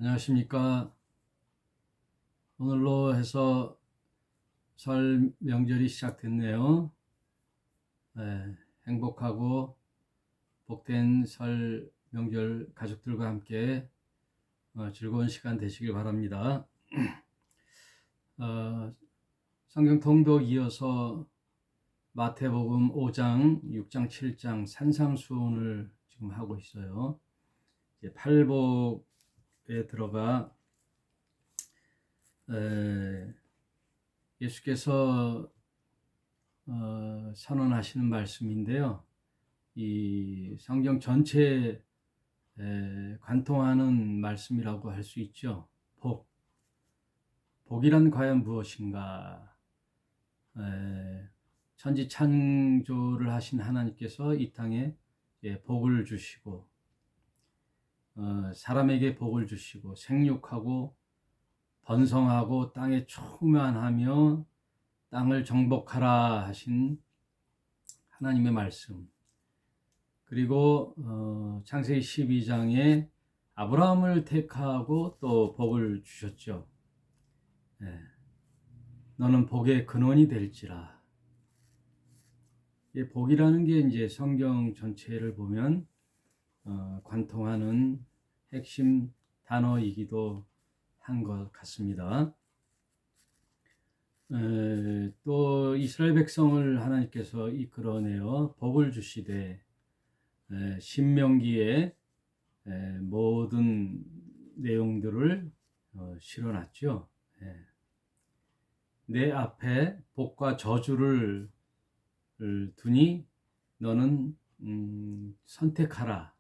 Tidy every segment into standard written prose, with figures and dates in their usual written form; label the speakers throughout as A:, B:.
A: 안녕하십니까. 오늘로 해서 설 명절이 시작됐네요. 네, 행복하고 복된 설 명절 가족들과 함께 즐거운 시간 되시길 바랍니다. 성경 통독 이어서 마태복음 5장, 6장, 7장 산상수훈을 지금 하고 있어요. 이제 팔복에 들어가 예수께서 선언하시는 말씀인데요. 이 성경 전체에 관통하는 말씀이라고 할 수 있죠. 복이란 과연 무엇인가? 천지 창조를 하신 하나님께서 이 땅에 복을 주시고 사람에게 복을 주시고 생육하고 번성하고 땅에 충만하며 땅을 정복하라 하신 하나님의 말씀, 그리고 창세기 12장에 아브라함을 택하고 또 복을 주셨죠. 너는 복의 근원이 될지라. 복이라는 게 이제 성경 전체를 보면 관통하는 핵심 단어이기도 한 것 같습니다. 또 이스라엘 백성을 하나님께서 이끌어내어 복을 주시되 신명기에 모든 내용들을 실어놨죠. 내 앞에 복과 저주를 두니 너는 선택하라.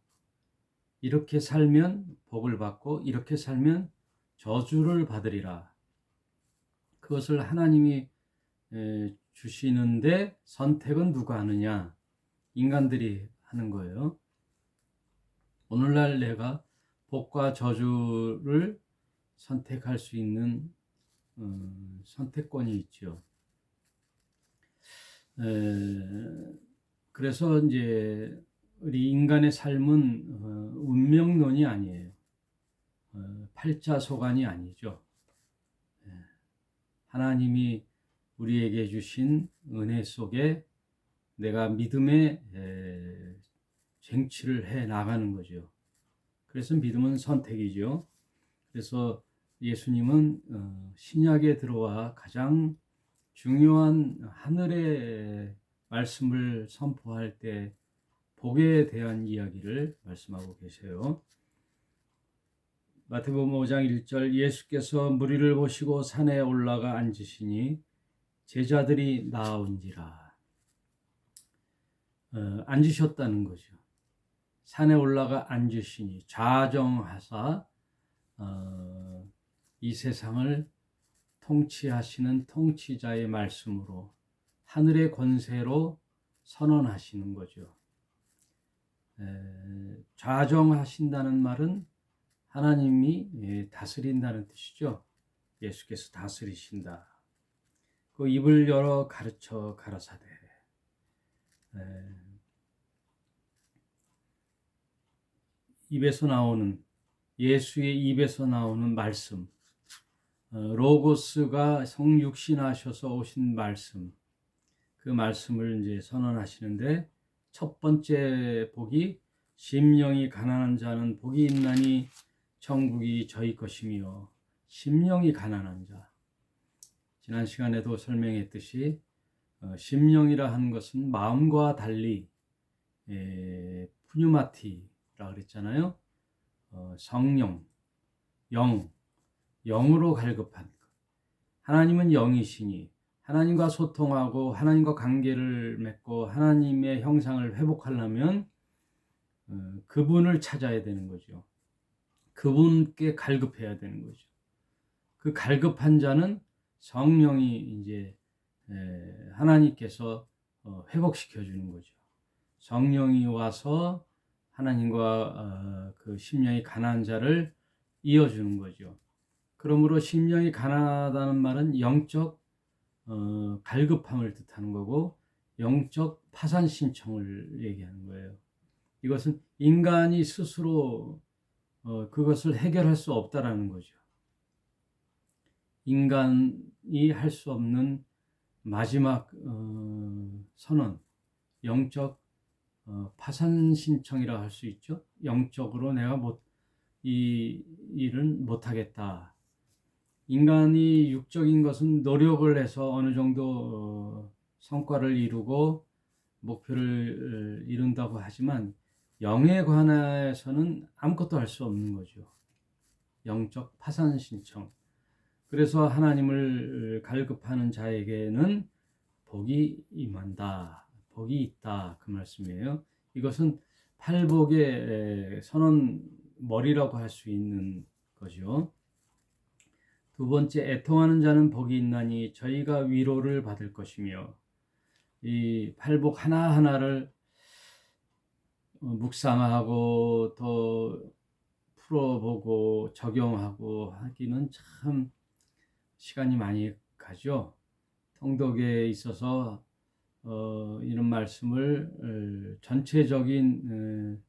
A: 이렇게 살면 복을 받고 이렇게 살면 저주를 받으리라. 그것을 하나님이 주시는데 선택은 누가 하느냐? 인간들이 하는 거예요. 오늘날 내가 복과 저주를 선택할 수 있는 선택권이 있죠. 그래서 이제 우리 인간의 삶은 운명론이 아니에요. 팔자소관이 아니죠. 하나님이 우리에게 주신 은혜 속에 내가 믿음의 쟁취를 해 나가는 거죠. 그래서 믿음은 선택이죠. 그래서 예수님은 신약에 들어와 가장 중요한 하늘의 말씀을 선포할 때 복에 대한 이야기를 말씀하고 계세요. 마태복음 5장 1절, 예수께서 무리를 보시고 산에 올라가 앉으시니 제자들이 나아온지라. 앉으셨다는 거죠. 산에 올라가 앉으시니 좌정하사 이 세상을 통치하시는 통치자의 말씀으로 하늘의 권세로 선언하시는 거죠. 좌정하신다는 말은 하나님이 다스린다는 뜻이죠. 예수께서 다스리신다. 그 입을 열어 가르쳐 가라사대. 입에서 나오는, 예수의 입에서 나오는 말씀, 로고스가 성육신하셔서 오신 말씀, 그 말씀을 이제 선언하시는데, 첫 번째 복이 심령이 가난한 자는 복이 있나니 천국이 저희 것이며, 심령이 가난한 자. 지난 시간에도 설명했듯이 심령이라 하는 것은 마음과 달리 푸뉴마티라 그랬잖아요. 성령, 영으로 갈급한 것. 하나님은 영이시니 하나님과 소통하고 하나님과 관계를 맺고 하나님의 형상을 회복하려면 그분을 찾아야 되는 거죠. 그분께 갈급해야 되는 거죠. 그 갈급한 자는 성령이 이제 하나님께서 회복시켜 주는 거죠. 성령이 와서 하나님과 그 심령이 가난한 자를 이어주는 거죠. 그러므로 심령이 가난하다는 말은 영적 갈급함을 뜻하는 거고 영적 파산 신청을 얘기하는 거예요. 이것은 인간이 스스로 그것을 해결할 수 없다라는 거죠. 인간이 할 수 없는 마지막 선언, 영적 파산 신청이라 할 수 있죠. 영적으로 내가 이 일은 못하겠다. 인간이 육적인 것은 노력을 해서 어느 정도 성과를 이루고 목표를 이룬다고 하지만 영에 관해서는 아무것도 할 수 없는 거죠. 영적 파산 신청. 그래서 하나님을 갈급하는 자에게는 복이 임한다. 복이 있다. 그 말씀이에요. 이것은 팔복의 선언 머리라고 할 수 있는 거죠. 두 번째, 애통하는 자는 복이 있나니 저희가 위로를 받을 것이며, 이 팔복 하나하나를 묵상하고 또 풀어보고 적용하고 하기는 참 시간이 많이 가죠. 통독에 있어서 이런 말씀을 전체적인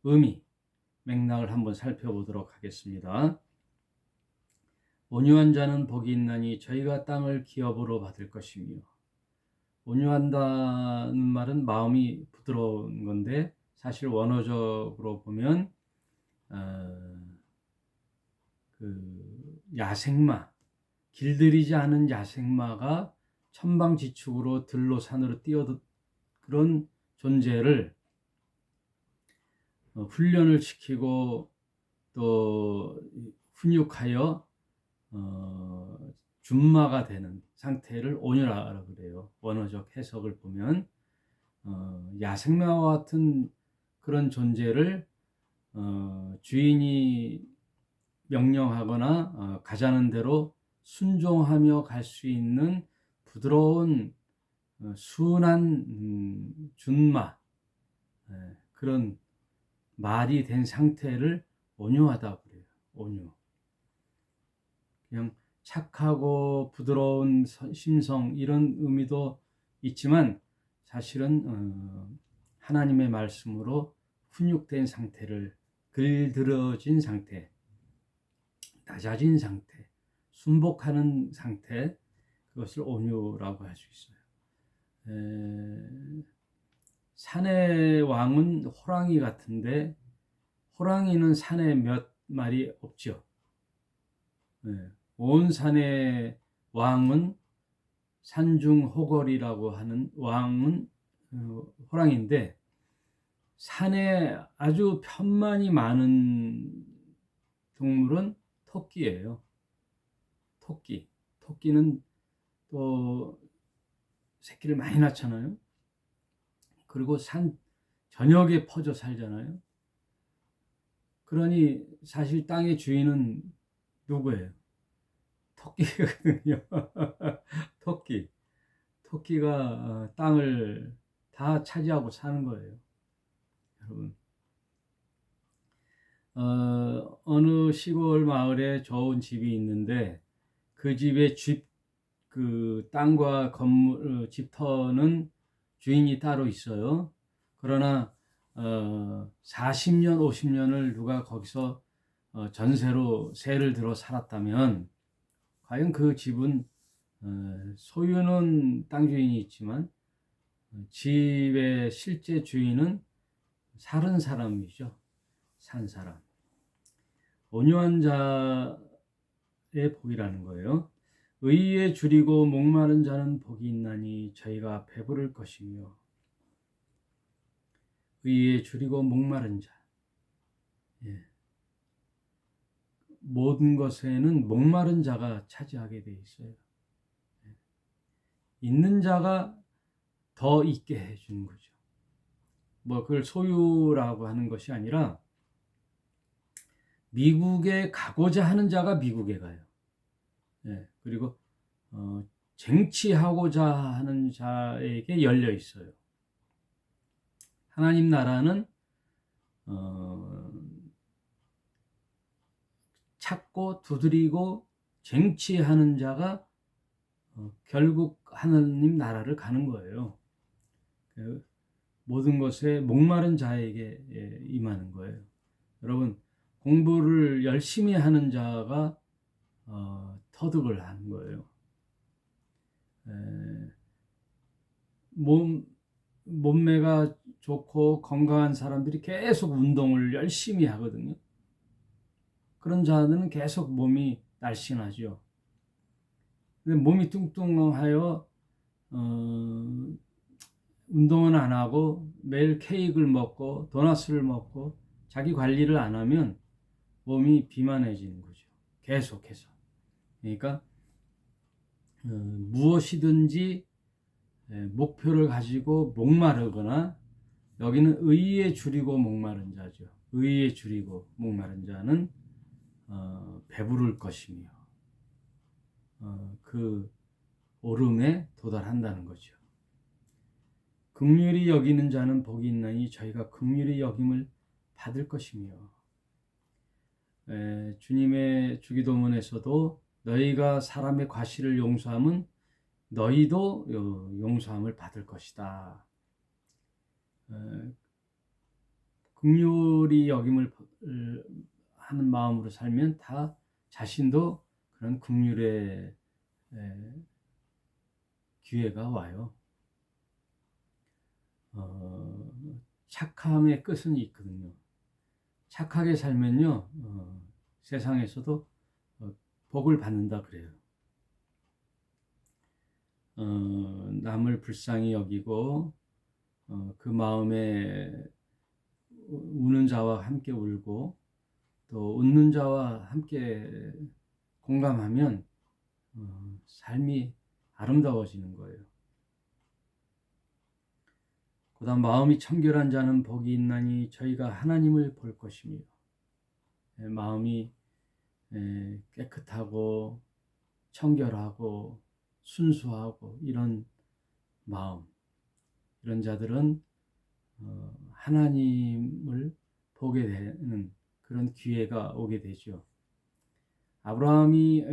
A: 의미, 맥락을 한번 살펴보도록 하겠습니다. 온유한 자는 복이 있나니 저희가 땅을 기업으로 받을 것이며, 온유한다는 말은 마음이 부드러운 건데 사실 원어적으로 보면 그 야생마, 길들이지 않은 야생마가 천방지축으로 들로 산으로 뛰어든 그런 존재를 훈련을 시키고 또 훈육하여 준마가 되는 상태를 온유라고 그래요. 원어적 해석을 보면 야생마와 같은 그런 존재를 주인이 명령하거나 가자는 대로 순종하며 갈 수 있는 부드러운 순한 준마, 그런 말이 된 상태를 온유하다고 그래요. 온유. 그냥 착하고 부드러운 심성, 이런 의미도 있지만 사실은 하나님의 말씀으로 훈육된 상태를, 글들어진 상태, 낮아진 상태, 순복하는 상태, 그것을 온유라고 할 수 있어요. 산의 왕은 호랑이 같은데 호랑이는 산에 몇 마리 없죠. 온 산의 왕은 산중호걸이라고 하는 왕은 호랑이인데, 산에 아주 편만이 많은 동물은 토끼예요. 토끼는 또 새끼를 많이 낳잖아요. 그리고 산 전역에 퍼져 살잖아요. 그러니 사실 땅의 주인은 누구예요? 토끼거든요. 토끼가 땅을 다 차지하고 사는 거예요. 여러분, 어느 시골 마을에 좋은 집이 있는데 그 집의 그 땅과 건물, 집터는 주인이 따로 있어요. 그러나 40년, 50년을 누가 거기서 전세로 세를 들어 살았다면 과연 그 집은 소유는 땅 주인이 있지만 집의 실제 주인은 사는 사람이죠. 산 사람. 온유한 자의 복이라는 거예요. 의에 줄이고 목마른 자는 복이 있나니 저희가 배부를 것이며. 의에 줄이고 목마른 자. 모든 것에는 목마른 자가 차지하게 돼 있어요. 있는 자가 더 있게 해주는 거죠. 그걸 소유라고 하는 것이 아니라 미국에 가고자 하는 자가 미국에 가요. 그리고 쟁취하고자 하는 자에게 열려 있어요. 하나님 나라는 찾고 두드리고 쟁취하는 자가 결국 하나님 나라를 가는 거예요. 모든 것에 목마른 자에게 임하는 거예요. 여러분, 공부를 열심히 하는 자가 터득을 하는 거예요. 몸매가 좋고 건강한 사람들이 계속 운동을 열심히 하거든요. 그런 자들은 계속 몸이 날씬하죠. 근데 몸이 뚱뚱하여 운동은 안 하고 매일 케이크를 먹고 도넛을 먹고 자기 관리를 안 하면 몸이 비만해지는 거죠. 계속해서. 그러니까 무엇이든지 목표를 가지고 목마르거나, 여기는 의에 줄이고 목마른 자죠. 의에 줄이고 목마른 자는 배부를 것이며 그 오름에 도달한다는 거죠. 긍휼히 여기는 자는 복이 있나니 저희가 긍휼히 여김을 받을 것이며, 주님의 주기도문에서도 너희가 사람의 과실을 용서하면 너희도 용서함을 받을 것이다. 긍휼히 여김을 하는 마음으로 살면 다 자신도 그런 긍휼의 기회가 와요. 착함의 끝은 있거든요. 착하게 살면요, 세상에서도 복을 받는다 그래요. 남을 불쌍히 여기고 그 마음에 우는 자와 함께 울고 또 웃는 자와 함께 공감하면 삶이 아름다워지는 거예요. 그다음 마음이 청결한 자는 복이 있나니 저희가 하나님을 볼 것이며, 마음이 깨끗하고 청결하고 순수하고 이런 마음, 이런 자들은 하나님을 보게 되는 그런 기회가 오게 되죠. 아브라함이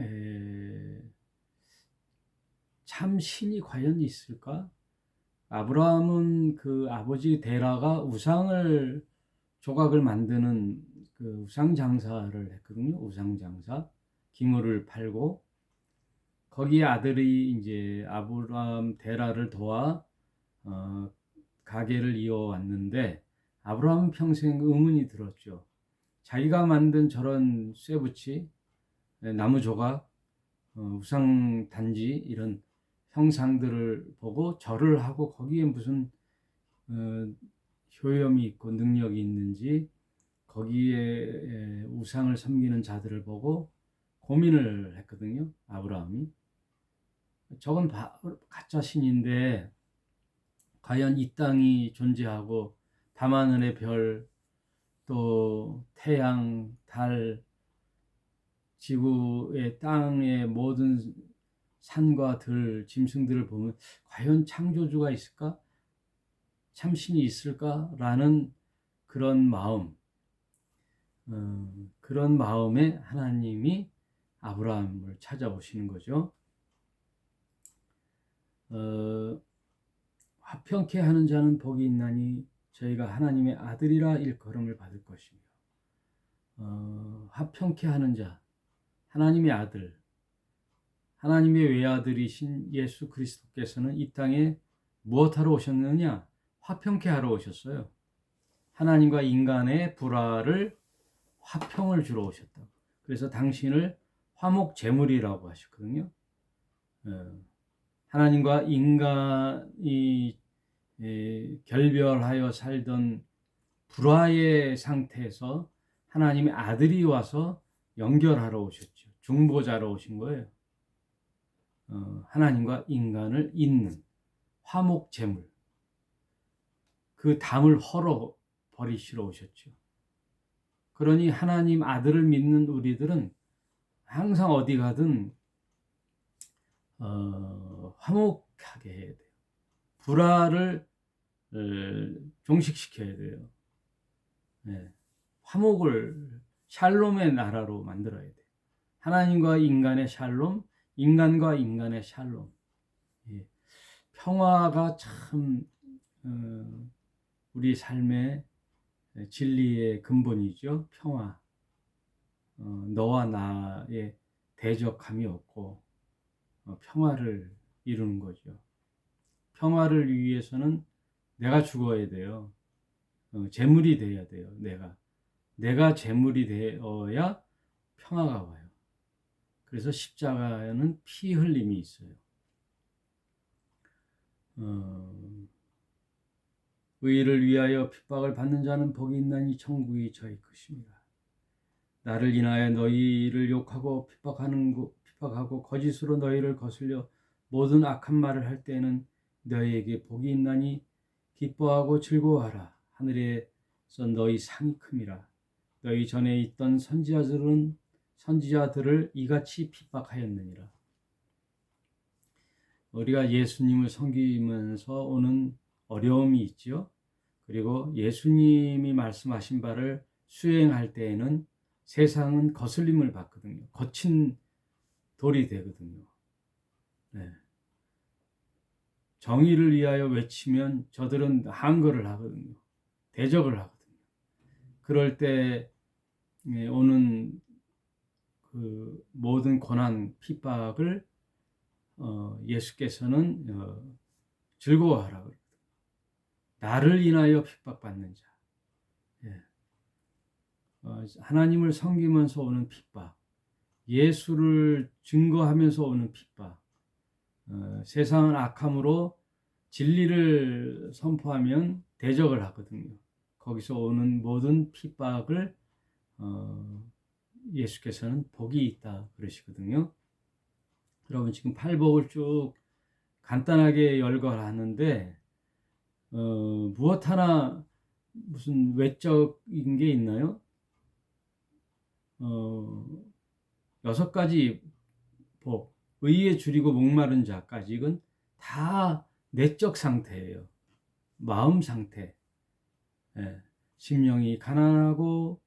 A: 참 신이 과연 있을까? 아브라함은 그 아버지 데라가 우상을 조각을 만드는 그 우상 장사를 했거든요. 우상 장사, 기물을 팔고 거기에 아들이 이제 아브라함 데라를 도와 가게를 이어왔는데, 아브라함은 평생 의문이 들었죠. 자기가 만든 저런 쇠붙이, 나무 조각, 우상 단지 이런 형상들을 보고 절을 하고 거기에 무슨 효염이 있고 능력이 있는지, 거기에 우상을 섬기는 자들을 보고 고민을 했거든요. 아브라함이. 저건 가짜 신인데 과연 이 땅이 존재하고 밤하늘의 별, 또 태양, 달, 지구의 땅의 모든 산과 들, 짐승들을 보면 과연 창조주가 있을까? 참신이 있을까? 라는 그런 마음, 그런 마음에 하나님이 아브라함을 찾아오시는 거죠. 화평케 하는 자는 복이 있나니 저희가 하나님의 아들이라 일컬음을 받을 것이며, 화평케 하는 자, 하나님의 아들, 하나님의 외아들이신 예수 그리스도께서는 이 땅에 무엇하러 오셨느냐? 화평케 하러 오셨어요. 하나님과 인간의 불화를 화평을 주러 오셨다. 그래서 당신을 화목제물이라고 하셨거든요. 하나님과 인간이 결별하여 살던 불화의 상태에서 하나님의 아들이 와서 연결하러 오셨죠. 중보자로 오신 거예요. 하나님과 인간을 잇는 화목제물, 그 담을 헐어 버리시러 오셨죠. 그러니 하나님 아들을 믿는 우리들은 항상 어디 가든 화목하게 해야 돼요. 불화를 종식시켜야 돼요. 네. 화목을 샬롬의 나라로 만들어야 돼요. 하나님과 인간의 샬롬, 인간과 인간의 샬롬. 예. 평화가 참 우리 삶의 진리의 근본이죠. 평화. 너와 나의 대적함이 없고 평화를 이루는 거죠. 평화를 위해서는 내가 죽어야 돼요. 재물이 돼야 돼요. 내가 재물이 되어야 평화가 와요. 그래서 십자가에는 피 흘림이 있어요. 의를 위하여 핍박을 받는 자는 복이 있나니 천국이 저희 것입니다. 나를 인하여 너희를 욕하고 핍박하고 거짓으로 너희를 거슬려 모든 악한 말을 할 때에는 너희에게 복이 있나니 기뻐하고 즐거워하라. 하늘에서 너희 상이 큼이라. 너희 전에 있던 선지자들을 이같이 핍박하였느니라. 우리가 예수님을 섬기면서 오는 어려움이 있죠. 그리고 예수님이 말씀하신 바를 수행할 때에는 세상은 거슬림을 받거든요. 거친 돌이 되거든요. 네. 정의를 위하여 외치면 저들은 항거를 하거든요. 대적을 하거든요. 그럴 때 오는 그 모든 고난, 핍박을 예수께서는 즐거워하라 그러거든요. 나를 인하여 핍박받는 자. 예. 하나님을 섬기면서 오는 핍박, 예수를 증거하면서 오는 핍박, 세상은 악함으로 진리를 선포하면 대적을 하거든요. 거기서 오는 모든 핍박을 예수께서는 복이 있다 그러시거든요. 여러분 지금 팔복을 쭉 간단하게 열거하는데 무엇 하나 무슨 외적인 게 있나요? 6가지 복, 의에 줄이고 목마른 자까지 이건 다 내적 상태예요. 마음 상태. 예. 심령이 가난하고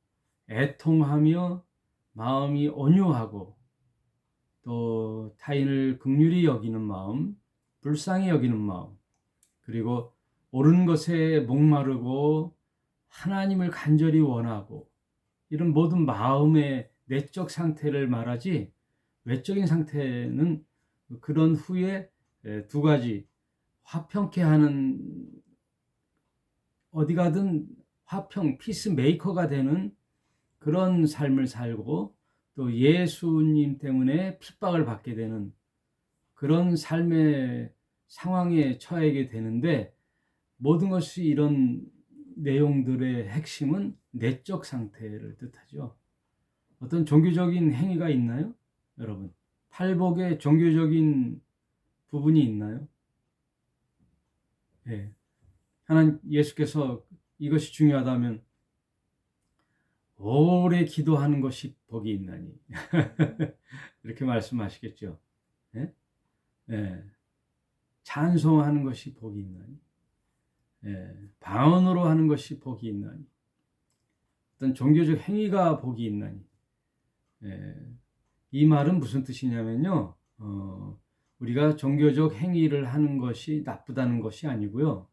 A: 애통하며 마음이 온유하고 또 타인을 긍휼히 여기는 마음, 불쌍히 여기는 마음, 그리고 옳은 것에 목마르고 하나님을 간절히 원하고 이런 모든 마음의 내적 상태를 말하지 외적인 상태는 그런 후에 2가지 화평케 하는 어디 가든 피스메이커가 되는 그런 삶을 살고 또 예수님 때문에 핍박을 받게 되는 그런 삶의 상황에 처하게 되는데 모든 것이 이런 내용들의 핵심은 내적 상태를 뜻하죠. 어떤 종교적인 행위가 있나요? 여러분, 팔복에 종교적인 부분이 있나요? 예. 하나님 예수께서 이것이 중요하다면 오래 기도하는 것이 복이 있나니 이렇게 말씀하시겠죠. 예? 예. 찬송하는 것이 복이 있나니, 예. 방언으로 하는 것이 복이 있나니, 어떤 종교적 행위가 복이 있나니. 예. 이 말은 무슨 뜻이냐면요, 우리가 종교적 행위를 하는 것이 나쁘다는 것이 아니고요,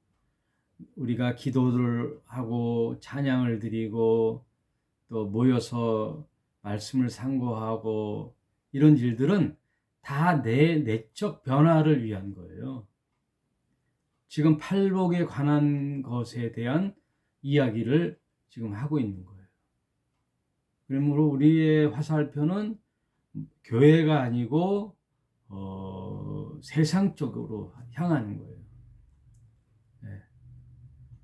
A: 우리가 기도를 하고 찬양을 드리고 또 모여서 말씀을 상고하고 이런 일들은 다 내 내적 변화를 위한 거예요. 지금 팔복에 관한 것에 대한 이야기를 지금 하고 있는 거예요. 그러므로 우리의 화살표는 교회가 아니고 세상 쪽으로 향하는 거예요. 네.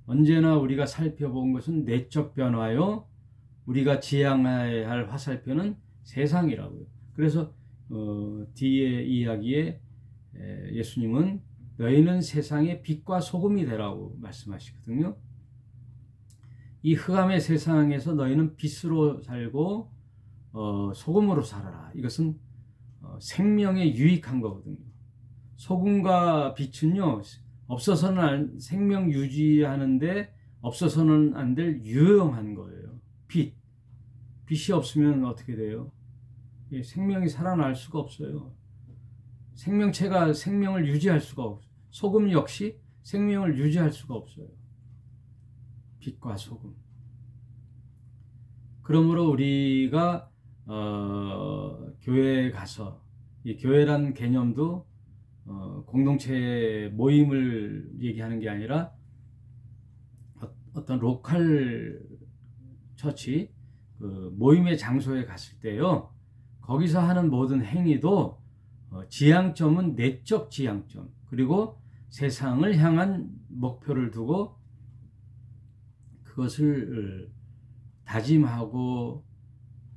A: 언제나 우리가 살펴본 것은 내적 변화요. 우리가 지향해야 할 화살표는 세상이라고요. 그래서 뒤에 이야기에 예수님은 너희는 세상의 빛과 소금이 되라고 말씀하시거든요. 이 흑암의 세상에서 너희는 빛으로 살고 소금으로 살아라. 이것은 생명에 유익한 거거든요. 소금과 빛은요, 없어서는 생명 유지하는데 없어서는 안 될 유용한 거예요. 빛이 없으면 어떻게 돼요? 생명이 살아날 수가 없어요. 생명체가 생명을 유지할 수가 없어요. 소금 역시 생명을 유지할 수가 없어요. 빛과 소금. 그러므로 우리가 교회에 가서 이 교회란 개념도 공동체 모임을 얘기하는 게 아니라 어떤 로컬 처치 그 모임의 장소에 갔을 때요. 거기서 하는 모든 행위도 지향점은 내적 지향점 그리고 세상을 향한 목표를 두고 그것을 다짐하고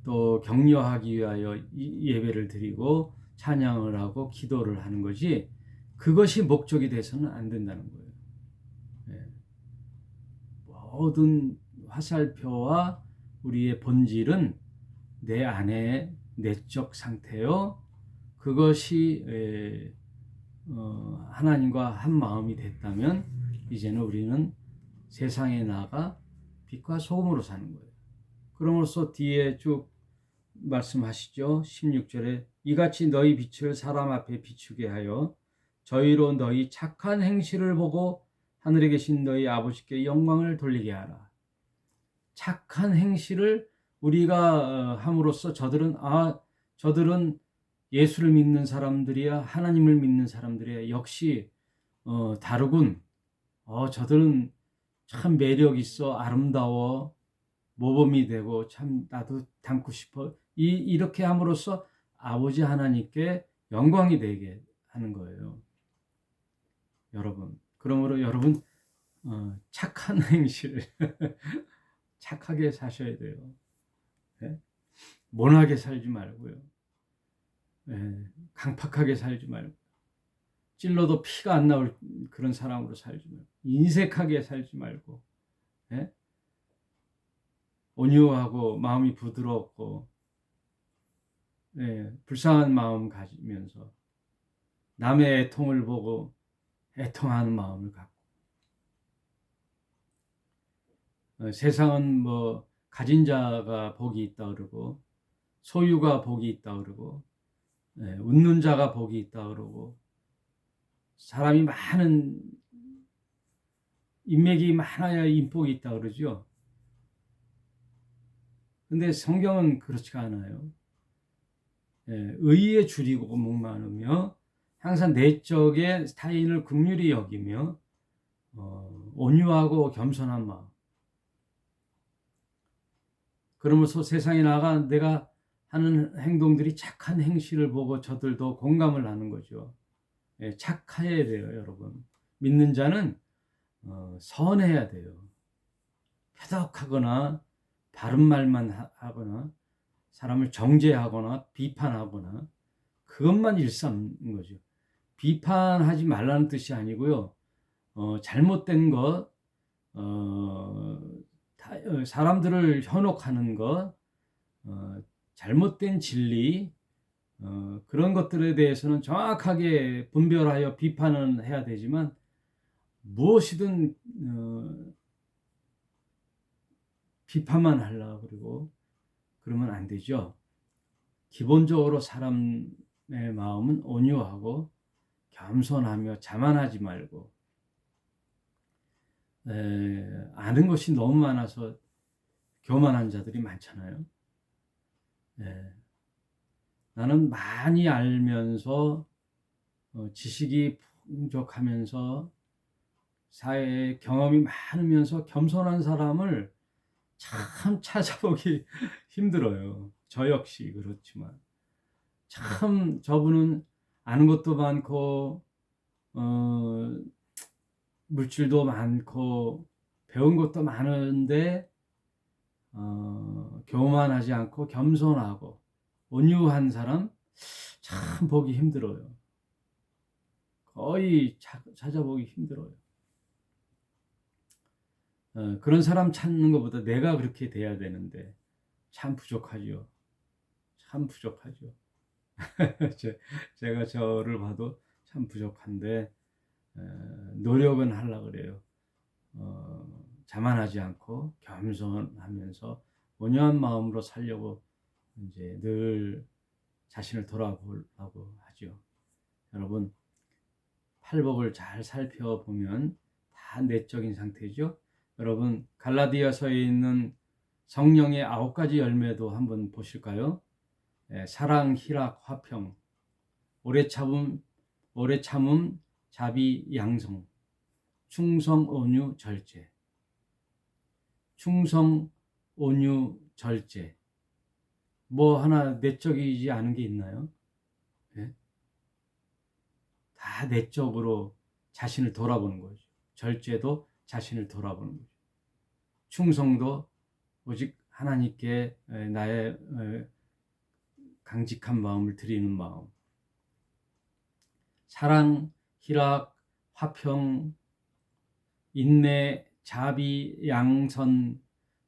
A: 또 격려하기 위하여 예배를 드리고 찬양을 하고 기도를 하는 거지 그것이 목적이 돼서는 안 된다는 거예요. 예. 모든 화살표와 우리의 본질은 내 안의 내적 상태요. 그것이 하나님과 한 마음이 됐다면 이제는 우리는 세상에 나가 빛과 소금으로 사는 거예요. 그럼으로써 뒤에 쭉 말씀하시죠. 16절에 이같이 너희 빛을 사람 앞에 비추게 하여 저희로 너희 착한 행실을 보고 하늘에 계신 너희 아버지께 영광을 돌리게 하라. 착한 행실을 우리가 함으로써 저들은 예수를 믿는 사람들이야 하나님을 믿는 사람들이야 역시 다르군. 저들은 참 매력 있어 아름다워 모범이 되고 참 나도 닮고 싶어 이렇게 함으로써 아버지 하나님께 영광이 되게 하는 거예요. 여러분 그러므로 여러분 착한 행실 착하게 사셔야 돼요. 네? 모나게 살지 말고요. 네? 강팍하게 살지 말고 찔러도 피가 안 나올 그런 사람으로 살지 말고 인색하게 살지 말고 네? 온유하고 마음이 부드럽고 불쌍한 마음 가지면서 남의 애통을 보고 애통하는 마음을 갖고 세상은 뭐 가진 자가 복이 있다 그러고 소유가 복이 있다 그러고 웃는 자가 복이 있다 그러고 사람이 많은 인맥이 많아야 인복이 있다 그러죠. 근데 성경은 그렇지가 않아요. 의에 줄이고 목마르며 항상 내적에 타인을 긍휼히 여기며 온유하고 겸손한 마음. 그러면서 세상에 나가 내가 하는 행동들이 착한 행실을 보고 저들도 공감을 하는 거죠. 착해야 돼요, 여러분. 믿는 자는 선해야 돼요. 표독하거나 바른 말만 하거나 사람을 정죄하거나 비판하거나 그것만 일삼는 거죠. 비판하지 말라는 뜻이 아니고요. 잘못된 것, 사람들을 현혹하는 것, 잘못된 진리, 그런 것들에 대해서는 정확하게 분별하여 비판은 해야 되지만 무엇이든 비판만 하려고 그러고 그러면 안 되죠. 기본적으로 사람의 마음은 온유하고 겸손하며 자만하지 말고 아는 것이 너무 많아서 교만한 자들이 많잖아요. 나는 많이 알면서 지식이 풍족하면서 사회에 경험이 많으면서 겸손한 사람을 참 찾아보기 힘들어요. 저 역시 그렇지만 참 저분은 아는 것도 많고 물질도 많고 배운 것도 많은데 교만하지 않고 겸손하고 온유한 사람 참 보기 힘들어요. 거의 찾아보기 힘들어요. 그런 사람 찾는 것보다 내가 그렇게 돼야 되는데 참 부족하죠. 참 부족하죠. 제가 저를 봐도 참 부족한데 노력은 하려고 그래요. 자만하지 않고 겸손하면서 온유한 마음으로 살려고 이제 늘 자신을 돌아보려고 하죠. 여러분 팔복을 잘 살펴보면 다 내적인 상태죠. 여러분 갈라디아서에 있는 성령의 9가지 열매도 한번 보실까요? 사랑, 희락, 화평, 오래 참음, 자비, 양성, 충성, 온유, 절제. 충성, 온유, 절제. 뭐 하나 내적이지 않은 게 있나요? 예? 다 내적으로 자신을 돌아보는 거죠. 절제도 자신을 돌아보는 거죠. 충성도 오직 하나님께 나의 강직한 마음을 드리는 마음. 사랑, 희락, 화평, 인내, 자비, 양선,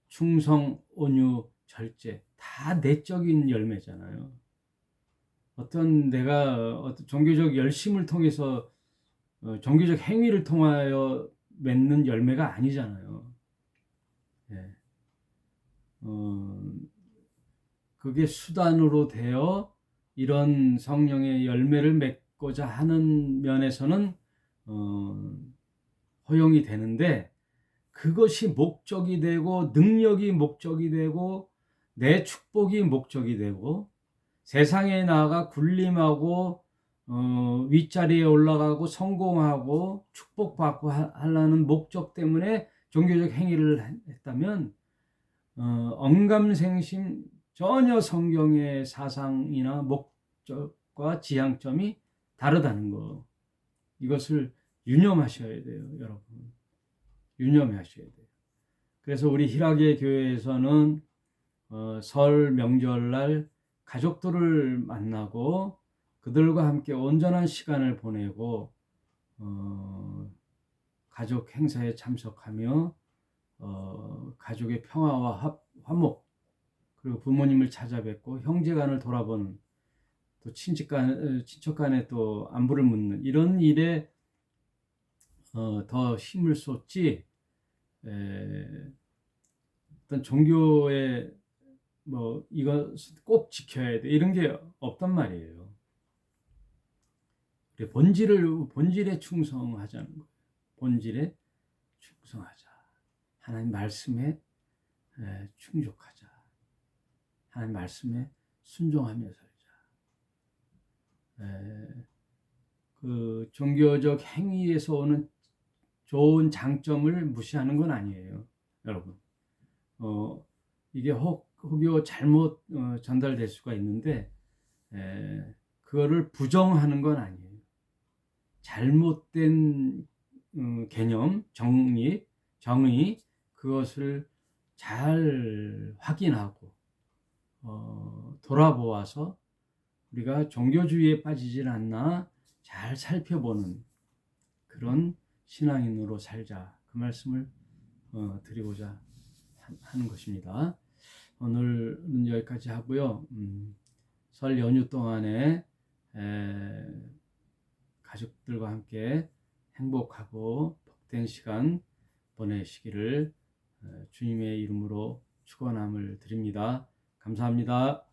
A: 충성, 온유, 절제. 다 내적인 열매잖아요. 내가 어떤 종교적 열심을 통해서 종교적 행위를 통하여 맺는 열매가 아니잖아요. 예. 그게 수단으로 되어 이런 성령의 열매를 맺고자 하는 면에서는 허용이 되는데, 그것이 목적이 되고 능력이 목적이 되고 내 축복이 목적이 되고 세상에 나아가 군림하고 윗자리에 올라가고 성공하고 축복받고 하려는 목적 때문에 종교적 행위를 했다면 언감생심 전혀 성경의 사상이나 목적과 지향점이 다르다는 거, 이것을 유념하셔야 돼요, 여러분. 유념하셔야 돼요. 그래서 우리 희락의 교회에서는 설 명절날 가족들을 만나고 그들과 함께 온전한 시간을 보내고 가족 행사에 참석하며 가족의 평화와 화목, 그리고 부모님을 찾아뵙고 형제간을 돌아보는, 또 친척 간에 또 안부를 묻는 이런 일에 더 힘을 쏟지, 어떤 종교의 뭐 이거 꼭 지켜야 돼 이런 게 없단 말이에요. 본질에 충성하자는 거예요. 본질에 충성하자. 하나님 말씀에 충족하자. 하나님 말씀에 순종하며 살자. 그 종교적 행위에서 오는 좋은 장점을 무시하는 건 아니에요, 여러분. 이게 혹여 잘못 전달될 수가 있는데 그거를 부정하는 건 아니에요. 잘못된 개념, 정의, 그것을 잘 확인하고 돌아보아서 우리가 종교주의에 빠지질 않나 잘 살펴보는 그런 신앙인으로 살자, 그 말씀을 드리고자 하는 것입니다. 오늘은 여기까지 하고요. 설 연휴 동안에 가족들과 함께 행복하고 복된 시간 보내시기를 주님의 이름으로 축원함을 드립니다. 감사합니다.